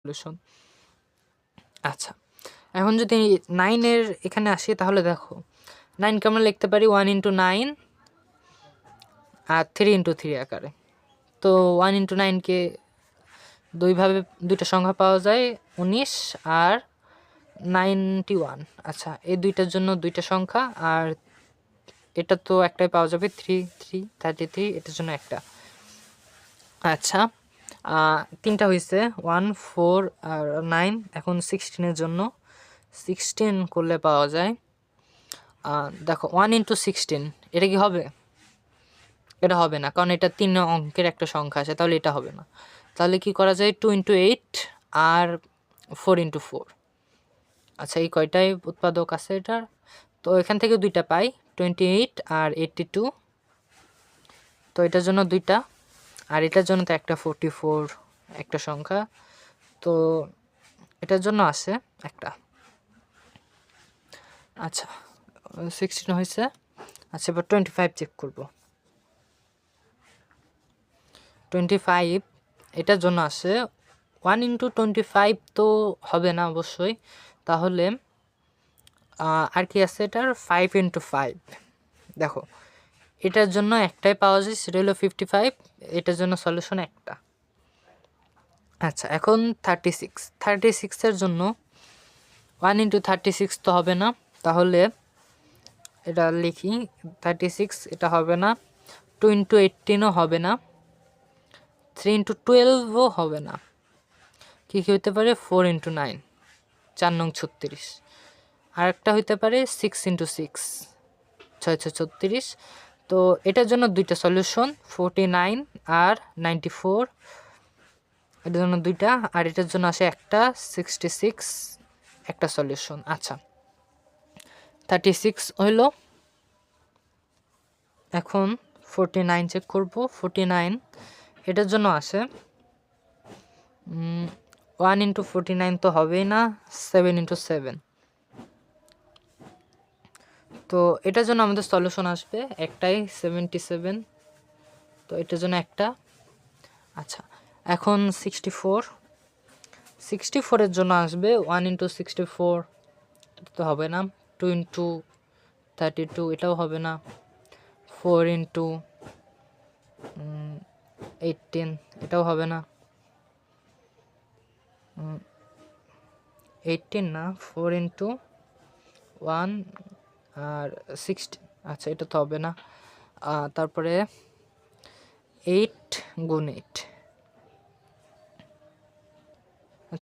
Solution. আচ্ছা, এখন যদি 9-এর এখানে আসি তাহলে দেখো 9কে আমরা লিখতে পারি 1 × 9 আর 3 × 3 আকারে। তো 1 × 9কে দুইভাবে দুইটা সংখ্যা পাওয়া যায়, 19 আর 91। আচ্ছা, এই দুইটার জন্য দুইটা সংখ্যা, আর এটা তো একটাই পাওয়া যাবে 3 3 33, এটার জন্য একটা। আচ্ছা, তিনটা হয়েছে 1 4 আর 9। এখন 16-এর জন্য 16 করলে পাওয়া যায়, দেখো 1 × 16, এটা কি হবে? এটা হবে না, কারণ এটা 3 অঙ্কের একটা সংখ্যা আছে, তাহলে এটা হবে না। তাহলে কি করা যায়? 2 × 8 আর 4 × 4। আচ্ছা, এই কয়টাই উৎপাদক আছে এটার? তো এখান থেকে দুইটা পাই, 28 আর 82। তো এটার জন্য দুইটা, আর এটার জন্য তো একটা 44 একটা সংখ্যা, তো এটার জন্য আছে একটা। আচ্ছা, 16 হয়েছে। আচ্ছা, এবার 25 চেক করব। 25 এটার জন্য আছে 1 × 25, তো হবে না অবশ্যই। তাহলে আর কি আছে এটার? 5 × 5। দেখো এটার জন্য একটাই পাওয়া যায়, সেটা হলো 55। এটার জন্য সলিউশন একটা। আচ্ছা, এখন 36-এর জন্য 1 × 36 তো হবে না, তাহলে এটা লিখি 36, এটা হবে না। 2 × 18ও হবে না। 3 × 12ও হবে না। কী কী হইতে পারে? 4 × 9, 4 নং 36। আর একটা হইতে পারে 6 × 6, 6 6 36। তো এটার জন্য দুইটা সলিউশন, 49 আর 94। এটার জন্য দুইটা, আর এটার জন্য আসে একটা 66, একটা সলিউশন। আচ্ছা, 36 হইল। এখন 49 চেক করব। 49 এটার জন্য আসে 1 × 49 তো হবেই না, 7 × 7। তো এটার জন্য আমাদের সলিউশন আসবে একটাই, 77। তো এটার জন্য একটা। আচ্ছা, এখন 64-এর জন্য আসবে 1 × 64, এটা তো হবে না। 2 × 32, এটাও হবে না। 4 × 18, এটাও হবে না। 18 না, 4 × 1 আর 16। আচ্ছা, এটা তো হবে না। তারপরে 8 × 8,